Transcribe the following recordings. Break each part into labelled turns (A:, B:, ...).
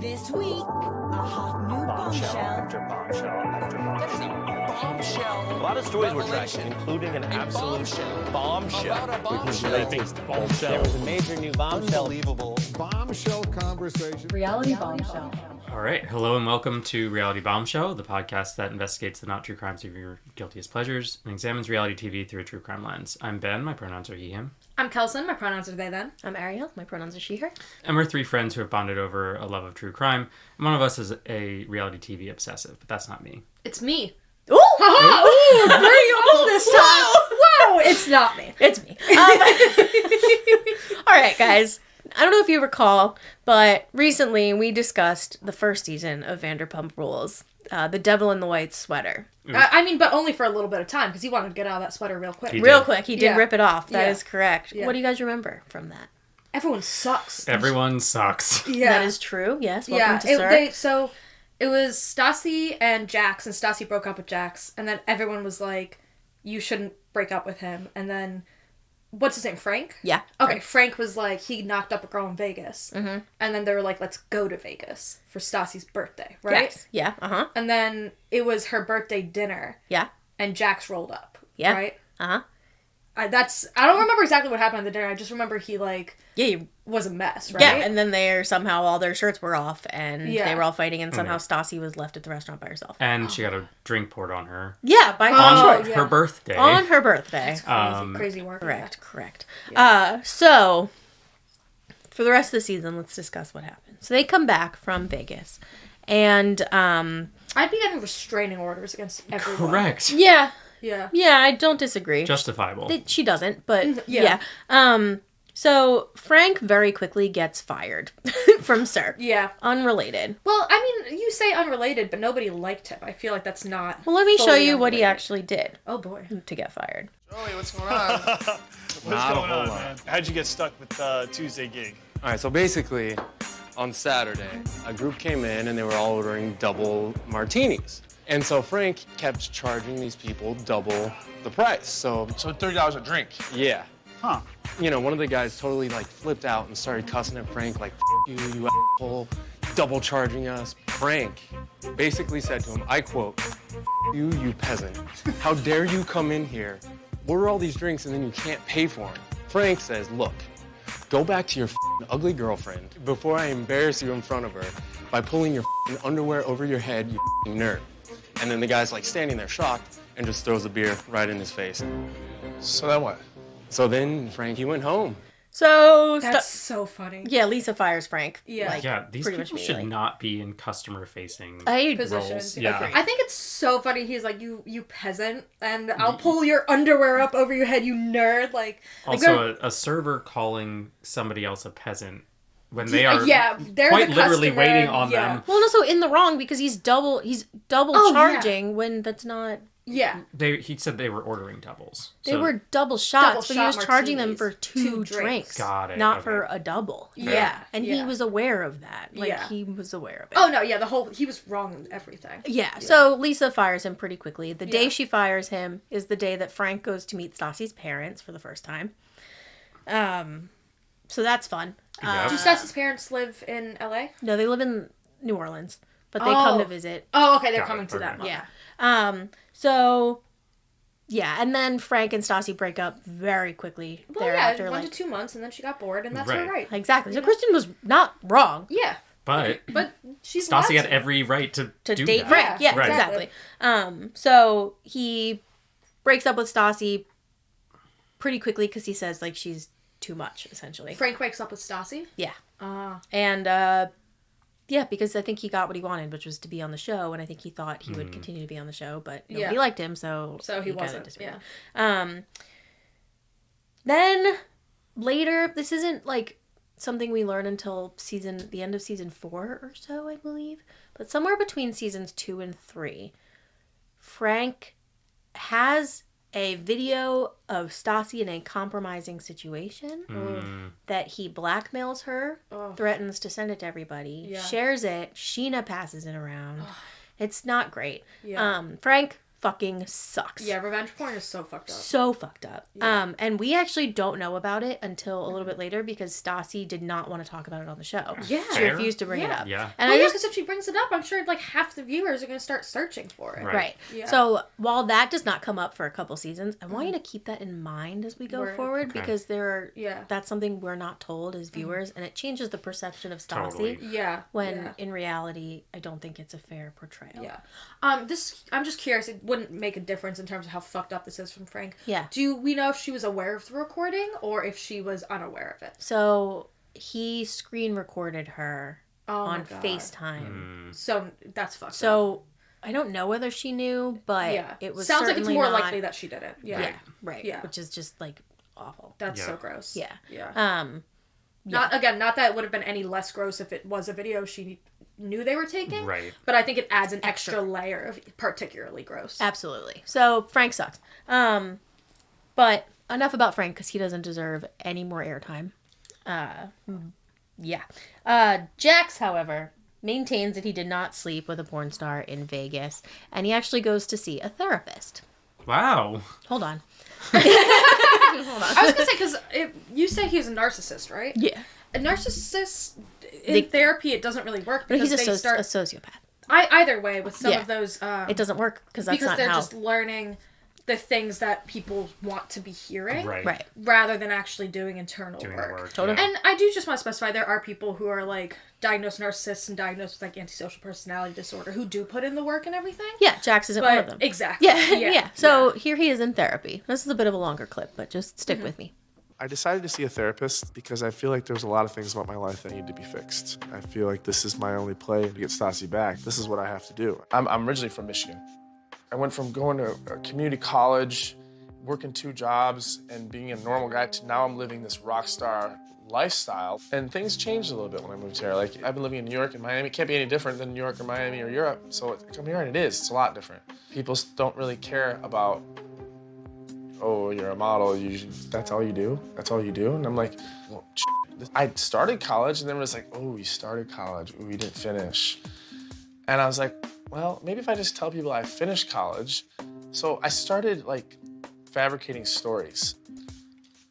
A: This week, a hot new bombshell.
B: After bombshell after bombshell. A lot of stories were tracking, including an absolute bombshell.
C: There was a major new bombshell.
D: Unbelievable bombshell conversation.
E: Reality bombshell.
F: All right. Hello and welcome to Reality Bombshell, the podcast that investigates the not true crimes of your guiltiest pleasures and examines reality TV through a true crime lens. I'm Ben. My pronouns are he, him.
E: I'm Kelson. My pronouns are they, them.
G: I'm Ariel. My pronouns are she, her.
F: And we're three friends who have bonded over a love of true crime. And one of us is a reality TV obsessive, but that's not me.
E: It's me.
G: Ooh!
E: Ooh, very off this time. Whoa! It's not me.
G: It's me. All right, guys. I don't know if you recall, but recently we discussed the first season of Vanderpump Rules, The Devil in the White Sweater.
E: But only for a little bit of time, because he wanted to get out of that sweater real quick.
F: He
G: did rip it off. That is correct.
E: Yeah.
G: What do you guys remember from that?
E: Everyone sucks.
F: Everyone sucks.
E: Yeah.
G: That is true. Yes. Welcome to Sir.
E: So it was Stassi and Jax, and Stassi broke up with Jax, and then everyone was like, you shouldn't break up with him. And then, what's his name, Frank?
G: Yeah.
E: Okay, Frank was like, he knocked up a girl in Vegas. Mm-hmm. And then they were like, let's go to Vegas for Stassi's birthday, right?
G: Yes. Yeah. Uh-huh.
E: And then it was her birthday dinner.
G: Yeah.
E: And Jax rolled up.
G: Yeah.
E: Right?
G: Uh-huh.
E: I don't remember exactly what happened at the dinner. I just remember he, was a mess, right?
G: Yeah, and then somehow all their shirts were off, and they were all fighting, and somehow Stassi was left at the restaurant by herself.
F: And she got a drink poured on her.
G: Yeah, by
F: on
G: choice.
F: her birthday.
G: On her birthday.
E: That's crazy work.
G: Correct.
E: Yeah.
G: So, for the rest of the season, let's discuss what happened. So they come back from Vegas, and
E: I'd be getting restraining orders against everyone.
F: Correct.
G: Yeah,
E: Yeah,
G: I don't disagree.
F: Justifiable.
G: She doesn't, but
E: Yeah.
G: So Frank very quickly gets fired from Sir.
E: Yeah.
G: Unrelated.
E: Well, I mean, you say unrelated, but nobody liked him. I feel like that's not.
G: Well, let me show
E: fully
G: you what he
E: unrelated.
G: actually did
E: Oh boy.
G: to get fired.
D: Joey, what's going on?
H: What's going on, man? How'd you get stuck with the Tuesday gig?
I: All right, so basically, on Saturday, a group came in and they were all ordering double martinis. And so Frank kept charging these people double the price. So
D: $30 a drink.
I: yeah.
H: Huh.
I: You know, one of the guys totally flipped out and started cussing at Frank like, F you asshole, double charging us. Frank basically said to him, I quote, you peasant. How dare you come in here, order all these drinks and then you can't pay for them. Frank says, look, go back to your ugly girlfriend before I embarrass you in front of her by pulling your underwear over your head, you nerd. And then the guy's standing there shocked and just throws the beer right in his face.
D: So then what?
I: So then Frank, he went home.
G: So
E: That's so funny.
G: yeah, Lisa fires Frank.
E: Yeah.
F: These
G: pretty much
F: people should
G: immediately.
F: not be in customer-facing
E: Positions.
F: roles. Yeah.
G: Agreed.
E: I think it's so funny. He's like, you peasant, and I'll pull your underwear up over your head, you nerd.
F: Also, a server calling somebody else a peasant when they are
E: they're
F: quite
E: the
F: literally
E: customer,
F: waiting on them.
G: Well, and also in the wrong because he's double charging when that's not.
E: Yeah.
F: He said they were ordering doubles.
G: They were double shots, but he was
E: shot
G: charging them
E: martinis.
G: for two
E: Two
G: drinks.
F: Got it.
G: Not
F: Okay.
G: for a double.
E: Yeah.
G: And he was aware of that.
E: Yeah.
G: He was aware of it.
E: Oh no, yeah, he was wrong in everything.
G: Yeah. So Lisa fires him pretty quickly. The day
E: Yeah.
G: she fires him is the day that Frank goes to meet Stassi's parents for the first time. So that's fun.
F: Yep.
E: Do Stassi's parents live in LA?
G: No, they live in New Orleans, but they come to visit.
E: Oh, okay, they're
F: Got
E: coming
F: it,
E: to
F: okay.
E: that. Okay.
G: Yeah. And then Frank and Stassi break up very quickly
E: Well,
G: thereafter.
E: 1 to 2 months, and then she got bored, and that's
F: Right.
E: all right.
G: Exactly. So Kristen was not wrong
E: Yeah,
F: But
E: but she's allowed
F: Stassi had
E: to.
F: every right to do
G: date
F: that.
G: Frank. Yeah,
F: Right.
G: exactly. So he breaks up with Stassi pretty quickly because he says she's too much, essentially.
E: Frank wakes up with Stassi.
G: Yeah.
E: Ah.
G: And because I think he got what he wanted, which was to be on the show, and I think he thought he would continue to be on the show, but nobody liked him, so
E: he
G: kinda
E: wasn't.
G: disappeared.
E: Yeah.
G: Then later, this isn't something we learn until the end of season 4 or so, I believe, but somewhere between seasons 2 and 3, Frank has a video of Stassi in a compromising situation that he blackmails her, threatens to send it to everybody, shares it, Sheena passes it around. It's not great.
E: Yeah.
G: Frank fucking sucks.
E: Yeah, revenge porn is so fucked up.
G: So fucked up.
E: Yeah.
G: And we actually don't know about it until a little bit later because Stassi did not want to talk about it on the show.
E: Yeah.
G: She
F: Fair.
G: refused to bring it up.
F: Yeah.
G: And
E: Well,
G: I
E: yeah,
G: just
E: because if she brings it up, I'm sure like half the viewers are going to start searching for it.
F: Right.
E: Yeah.
G: So while that does not come up for a couple seasons, I want you to keep that in mind as we go
E: Word.
G: forward
F: Okay.
G: because
E: Yeah.
G: that's something we're not told as viewers, and it changes the perception of Stassi.
F: Totally.
E: Yeah.
G: When
E: yeah.
G: in reality, I don't think it's a fair portrayal.
E: Yeah. I'm just curious. It wouldn't make a difference in terms of how fucked up this is from Frank.
G: Yeah.
E: Do we know if she was aware of the recording or if she was unaware of it?
G: So he screen recorded her
E: Oh my
G: on
E: God.
G: FaceTime.
E: So that's fucked up.
G: So I don't know whether she knew, but
E: Yeah.
G: it was
E: Sounds like it's
G: certainly
E: more
G: not-
E: likely that she did it. Yeah.
G: Yeah, right.
E: Yeah.
G: Which is just like awful.
E: That's
F: Yeah.
E: so gross.
G: Yeah.
E: Yeah. Not that it would have been any less gross if it was a video she knew they were taking.
F: Right.
E: But I think it adds an extra layer of particularly gross.
G: Absolutely. So Frank sucks. But enough about Frank because he doesn't deserve any more airtime. Yeah. Jax, however, maintains that he did not sleep with a porn star in Vegas, and he actually goes to see a therapist.
F: Wow.
G: Hold on.
E: I was gonna say because you say he's a narcissist, right?
G: Yeah.
E: A narcissist in therapy it doesn't really work
G: But
E: because
G: he's a
E: they start
G: sociopath.
E: either way with some
G: Yeah.
E: of those.
G: It doesn't work because that's
E: because
G: not
E: they're
G: how.
E: just learning the things that people want to be hearing,
F: Right.
G: Right.
E: rather than actually doing internal
F: Doing
E: work.
F: the work.
G: Totally.
F: Yeah.
E: And I do just want to specify there are people who are like diagnosed narcissists and diagnosed with like antisocial personality disorder who do put in the work and everything.
G: Yeah, Jax isn't one of
E: But
G: them.
E: exactly.
G: Yeah, yeah.
E: Yeah.
G: So here he is in therapy. This is a bit of a longer clip, but just stick with me.
J: I decided to see a therapist because I feel like there's a lot of things about my life that need to be fixed. I feel like this is my only play to get Stassi back. This is what I have to do.
D: I'm originally from Michigan. I went from going to a community college, working 2 jobs, and being a normal guy to now I'm living this rock star lifestyle. And things changed a little bit when I moved here. Like, I've been living in New York and Miami. It can't be any different than New York or Miami or Europe. So I come here and it is. It's a lot different. People don't really care about, oh, you're a model. That's all you do? That's all you do? And I'm like, well, I started college, and then it was like, oh, you started college. Ooh, you didn't finish. And I was like, well, maybe if I just tell people I finished college. So I started like fabricating stories.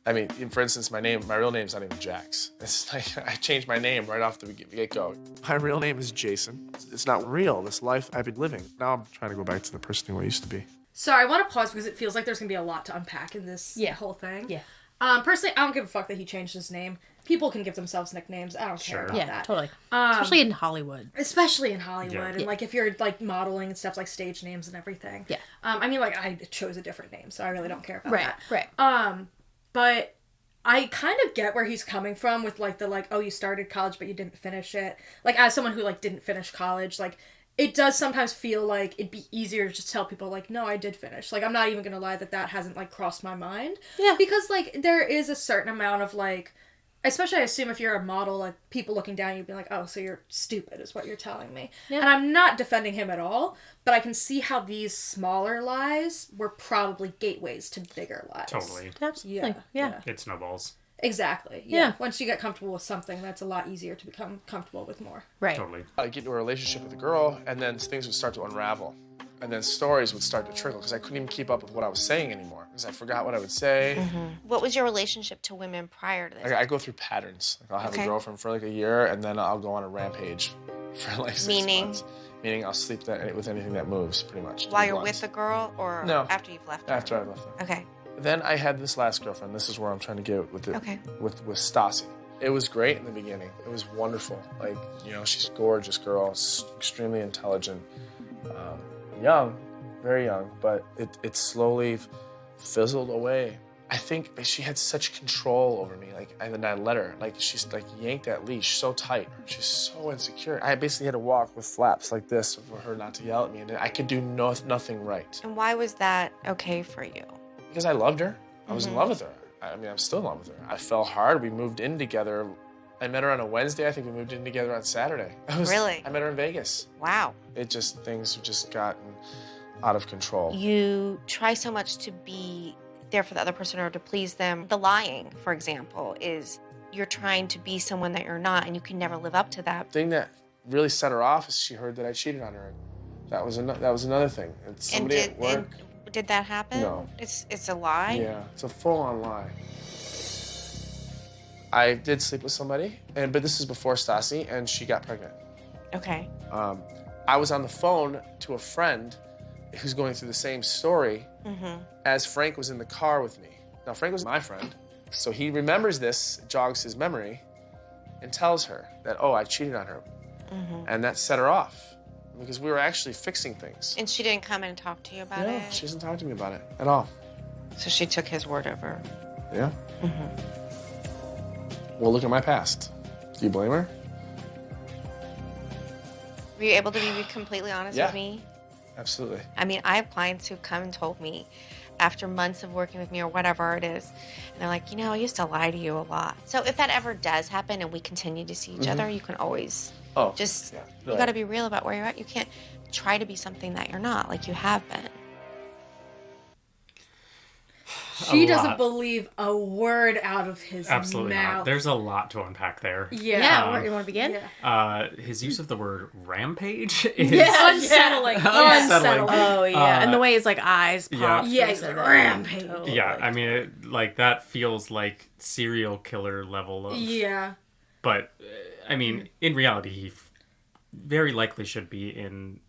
D: I mean, for instance, my real name's not even Jax. It's like I changed my name right off the get-go.
J: My real name is Jason. It's not real, this life I've been living. Now I'm trying to go back to the person who I used to be.
E: So I want to pause because it feels like there's going to be a lot to unpack in this whole thing.
G: Yeah.
E: Personally, I don't give a fuck that he changed his name. People can give themselves nicknames. I don't care about
G: Yeah,
E: that.
G: totally. Especially in Hollywood.
E: Especially in Hollywood.
F: Yeah.
E: And, like, if you're, like, modeling and stuff, like, stage names and everything.
G: Yeah.
E: I mean, like, I chose a different name, so I really don't care about
G: Right,
E: that.
G: right.
E: But I kind of get where he's coming from with, like, oh, you started college, but you didn't finish it. Like, as someone who, like, didn't finish college, like, it does sometimes feel like it'd be easier to just tell people, like, no, I did finish. Like, I'm not even gonna lie that hasn't, like, crossed my mind.
G: Yeah.
E: Because, like, there is a certain amount of, like, especially I assume if you're a model, like, people looking down, you'd be like, oh, so you're stupid is what you're telling me.
G: Yeah.
E: And I'm not defending him at all, but I can see how these smaller lies were probably gateways to bigger lies.
F: Totally.
G: Absolutely. Yeah.
F: It snowballs.
E: Exactly.
G: Yeah.
E: Once you get comfortable with something, that's a lot easier to become comfortable with more.
G: Right.
F: Totally.
D: I'd get into a relationship with a girl, and then things would start to unravel. And then stories would start to trickle, because I couldn't even keep up with what I was saying anymore, because I forgot what I would say.
K: What was your relationship to women prior to this?
D: I go through patterns. Like, I'll have
K: Okay.
D: a girlfriend for like a year, and then I'll go on a rampage for like 6
K: Meaning?
D: months. Meaning I'll sleep with anything that moves, pretty much.
K: While
D: at
K: you're
D: once.
K: with the girl or
D: No.
K: after you've left her?
D: After I left her.
K: Okay.
D: Then I had this last girlfriend. This is where I'm trying to get with it.
K: Okay.
D: With Stassi. It was great in the beginning. It was wonderful. Like, you know, she's a gorgeous girl, extremely intelligent, young, very young, but it slowly fizzled away. I think she had such control over me. Like, and then I let her. Like, she's like yanked that leash so tight. She's so insecure. I basically had to walk with flaps like this for her not to yell at me, and I could do nothing right.
K: And why was that okay for you?
D: Because I loved her. I was in love with her. I mean, I'm still in love with her. I fell hard. We moved in together. I met her on a Wednesday. I think we moved in together on Saturday.
K: Really?
D: I met her in Vegas.
K: Wow.
D: Things have just gotten out of control.
K: You try so much to be there for the other person or to please them. The lying, for example, is you're trying to be someone that you're not, and you can never live up to that.
D: The thing that really set her off is she heard that I cheated on her. That was another thing. It's somebody at work.
K: Did that happen?
D: No.
K: It's a lie?
D: Yeah, it's a full-on lie. I did sleep with somebody, but this is before Stassi, and she got pregnant.
K: Okay.
D: I was on the phone to a friend who's going through the same story as Frank was in the car with me. Now, Frank was my friend, so he remembers this, jogs his memory, and tells her that, oh, I cheated on her. And that set her off, because we were actually fixing things.
K: And she didn't come and talk to you about it?
D: She doesn't talk to me about it at all.
K: So she took his word over.
D: Yeah. Well, look at my past. Do you blame her?
K: Were you able to be completely honest with me?
D: Absolutely.
K: I mean, I have clients who come and told me after months of working with me or whatever it is, and they're like, I used to lie to you a lot. So if that ever does happen and we continue to see each other, you can always you got to be real about where you're at. You can't try to be something that you're not, like you have been.
E: She doesn't believe a word out of his
F: Absolutely
E: mouth.
F: not. There's a lot to unpack there.
G: Yeah. Where you want to begin?
F: His use of the word rampage is
E: unsettling.
F: unsettling.
G: Oh, yeah. And the way his, eyes pop.
E: Yeah, he's like, rampage.
G: Totally.
F: Yeah, I mean, that feels like serial killer level of...
E: Yeah.
F: But, I mean, in reality, he very likely should be in...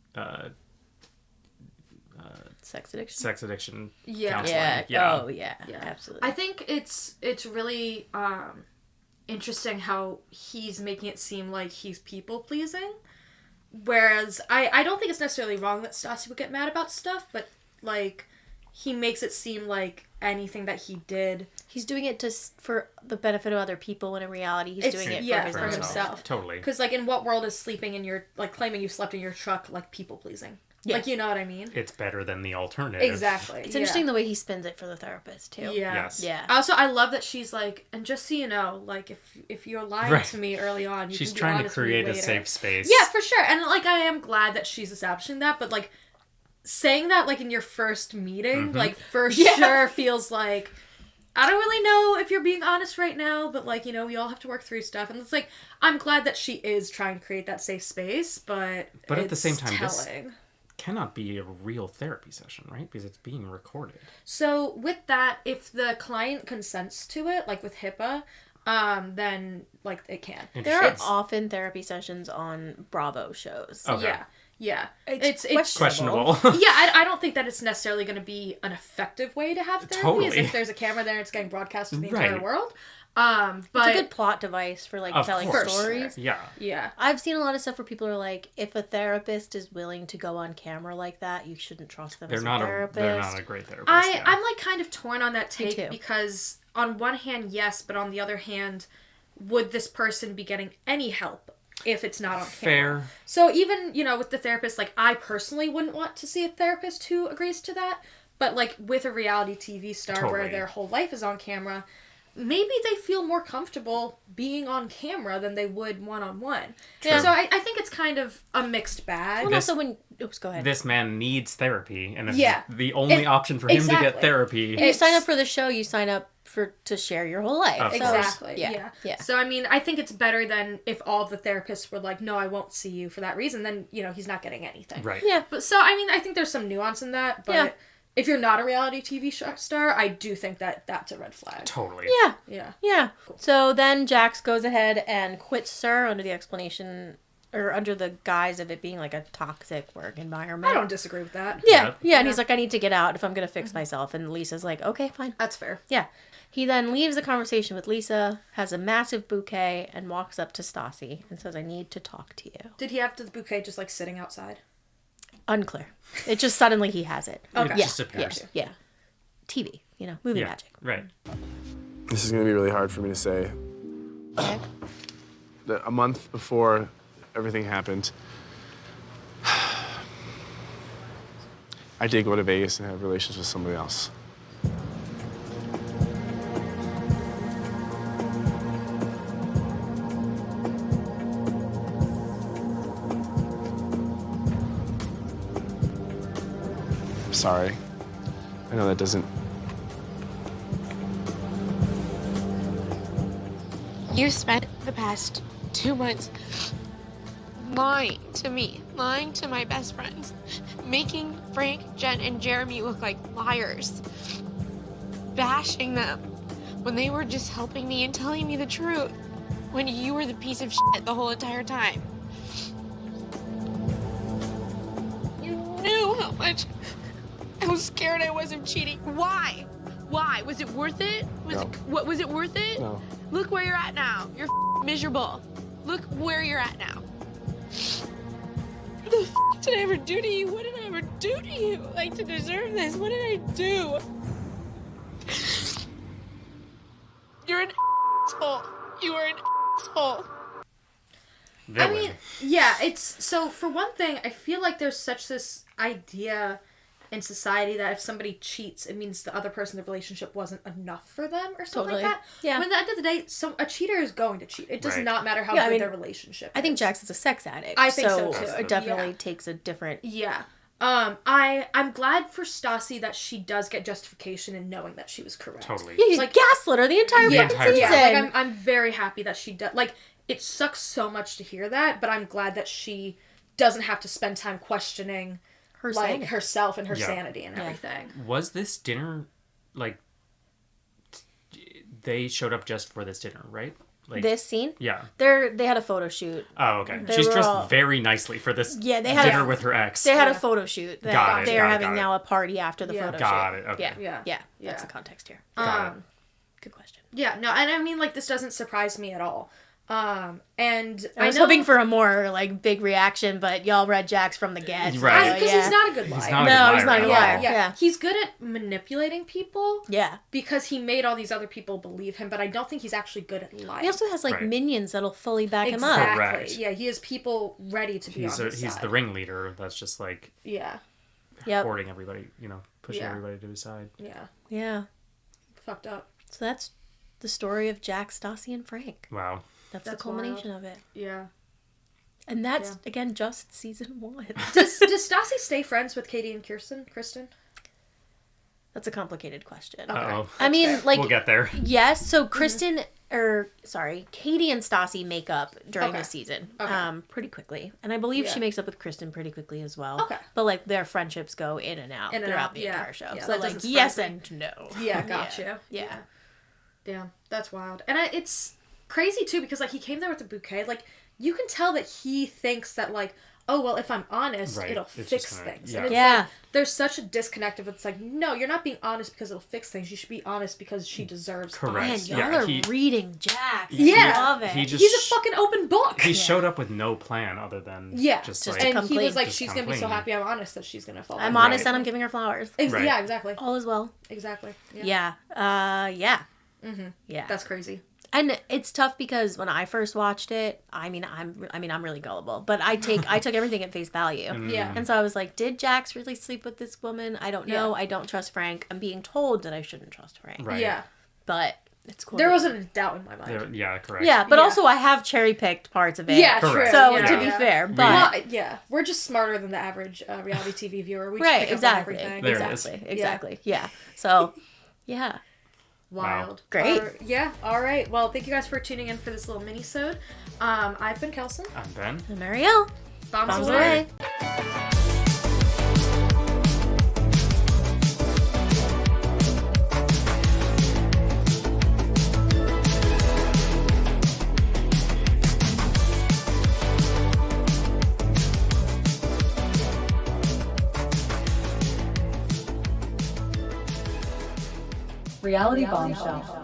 G: Sex addiction.
F: Counseling.
G: Yeah. Oh, yeah. Absolutely.
E: I think it's really interesting how he's making it seem like he's people pleasing, whereas I don't think it's necessarily wrong that Stassi would get mad about stuff, but he makes it seem like anything that he did,
G: he's doing it for the benefit of other people, when in reality he's doing it for himself.
F: Totally.
E: Because in what world is sleeping in your claiming you slept in your truck people pleasing? Yeah. You know what I mean?
F: It's better than the alternative.
E: Exactly.
G: It's interesting the way he spins it for the therapist, too.
E: Yeah.
F: Yes.
G: Yeah.
E: Also, I love that she's and just so you know, if you're lying to me early on, you
F: she's
E: can be
F: trying to
E: honest with me
F: create a
E: later.
F: safe space.
E: Yeah, for sure. And I am glad that she's establishing that, but saying that in your first meeting, for sure feels like, I don't really know if you're being honest right now, but we all have to work through stuff. And it's I'm glad that she is trying to create that safe space, but
F: at the same time,
E: telling.
F: this cannot be a real therapy session, right? Because it's being recorded.
E: So with that, if the client consents to it, with HIPAA, then it can.
G: There are often therapy sessions on Bravo shows.
F: Okay.
E: Yeah.
G: It's
F: questionable.
E: I don't think that it's necessarily going to be an effective way to have therapy.
F: Totally.
E: If there's a camera there, it's getting broadcast to the entire world. But
G: it's a good plot device for telling stories.
F: Yeah.
G: I've seen a lot of stuff where people are if a therapist is willing to go on camera like that, you shouldn't trust them as a therapist.
F: They're not a great therapist.
E: I'm kind of torn on that take because on one hand, yes, but on the other hand, would this person be getting any help if it's not on camera?
F: Fair.
E: So even, with the therapist, I personally wouldn't want to see a therapist who agrees to that, but with a reality TV star where their whole life is on camera, maybe they feel more comfortable being on camera than they would one-on-one.
G: Yeah.
E: So I think it's kind of a mixed bag.
G: Well, also when... Oops, go ahead.
F: This man needs therapy, and it's the only option for him to get therapy.
G: If you sign up for the show, you sign up to share your whole life.
E: Exactly.
G: Yeah.
E: So, I think it's better than if all of the therapists were no, I won't see you for that reason, then, he's not getting anything.
F: Right.
G: Yeah.
E: But so, I think there's some nuance in that, but... If you're not a reality TV star, I do think that that's a red flag.
F: Totally.
G: Yeah. Cool. So then Jax goes ahead and quits Sir under the explanation, or under the guise of it being a toxic work environment.
E: I don't disagree with that.
G: Yeah. And he's I need to get out if I'm going to fix myself. And Lisa's okay, fine.
E: That's fair.
G: Yeah. He then leaves the conversation with Lisa, has a massive bouquet, and walks up to Stassi and says, I need to talk to you.
E: Did he have the bouquet just sitting outside?
G: Unclear. It just suddenly he has it.
E: Okay.
F: It just appears.
G: Yeah. TV, movie magic.
F: Right.
J: This is going to be really hard for me to say. That a month before everything happened, I did go to Vegas and have relations with somebody else. Sorry. I know that doesn't...
K: You spent the past 2 months lying to me, lying to my best friends, making Frank, Jen, and Jeremy look like liars, bashing them when they were just helping me and telling me the truth, when you were the piece of shit the whole entire time. You knew how scared I was of cheating. Why? Why? Was it worth it? Was it worth it?
D: No.
K: Look where you're at now. You're miserable. Look where you're at now. What the did I ever do to you? What did I ever do to you? Like, to deserve this? What did I do? You're an asshole. You are an asshole.
E: I mean, yeah, it's so for one thing, I feel like there's such this idea in society that if somebody cheats, it means the other person in the relationship wasn't enough for them or something like that.
G: Yeah.
E: When at the end of the day, a cheater is going to cheat. It does not matter how good their relationship is.
G: I think Jax is a sex addict.
E: I think so too.
G: It definitely takes a different...
E: Yeah. I'm glad for Stassi that she does get justification in knowing that she was correct.
F: Totally.
G: Yeah, he's like gaslit her the entire fucking season.
E: Yeah, like I'm very happy that she does. Like, it sucks so much to hear that, but I'm glad that she doesn't have to spend time questioning herself and her sanity and everything.
F: Was this dinner, like, they showed up just for this dinner, right? Like,
G: this scene?
F: Yeah.
G: They had a photo shoot.
F: Oh, okay. She's dressed very nicely for this dinner with her ex.
G: They had a photo shoot. They're having now a party after the photo shoot.
F: Got it. Okay.
G: Yeah. That's the context here. Good question.
E: Yeah, no, and I mean, like, this doesn't surprise me at all. And
G: I was hoping for a more like big reaction, but y'all read Jax from the get,
F: right?
E: Because he's not a good liar.
G: He's not a good liar.
E: Yeah, he's good at manipulating people.
G: Yeah,
E: because he made all these other people believe him, but I don't think he's actually good at lying.
G: He also has like minions that'll fully back him up.
E: Exactly.
F: Correct.
E: Yeah, he has people ready to be on his side.
F: He's the ringleader. That's just like hoarding everybody. Pushing everybody to his side.
G: Yeah.
E: Fucked up.
G: So that's the story of Jax, Stassi, and Frank.
F: Wow.
G: That's the culmination of it.
E: Yeah.
G: And that's, again, just season 1.
E: Does Stassi stay friends with Katie and Kristen?
G: That's a complicated question.
F: Uh-oh.
G: I mean, like...
F: We'll get there.
G: Yes, so Katie and Stassi make up during the season pretty quickly. And I believe she makes up with Kristen pretty quickly as well. Okay. But, like, their friendships go in and out throughout the entire show.
E: Yeah,
G: so, like, yes and no.
E: Yeah, gotcha.
G: Yeah.
E: Damn, that's wild. And it's... crazy too, because like he came there with a bouquet. Like you can tell that he thinks that like, oh well, if I'm honest, it'll fix things. And it's like, there's such a disconnect of it's like, no, you're not being honest because it'll fix things. You should be honest because she deserves.
F: Correct.
G: Man, y'all are reading Jax.
E: Yeah,
G: I love it.
E: He's a fucking open book.
F: He showed up with no plan other than just like,
E: and he was like, she's gonna be so happy I'm honest that she's gonna fall.
G: I'm honest and I'm giving her flowers.
E: Yeah, exactly.
G: All is well.
E: Exactly.
G: Yeah.
E: Mm-hmm.
G: Yeah.
E: That's crazy.
G: And it's tough because when I first watched it, I'm really gullible, but I took everything at face value.
E: Yeah.
G: And so I was like, did Jax really sleep with this woman? I don't know. I don't trust Frank. I'm being told that I shouldn't trust Frank.
F: Right.
E: Yeah.
G: But it's cool.
E: There wasn't a doubt in my mind.
F: Yeah, correct.
G: Yeah, but also I have cherry-picked parts of it.
E: Yeah, true.
G: So to be fair, but
E: we're just smarter than the average reality TV viewer. We
G: right,
E: just pick up on everything.
G: Exactly. Yeah. So, yeah.
E: Wild.
G: Wow. Great.
E: All right. Well, thank you guys for tuning in for this little mini-sode. I've been Kelson.
F: I'm Ben.
G: And Marielle.
E: Bombs away.
L: Reality Bombshell.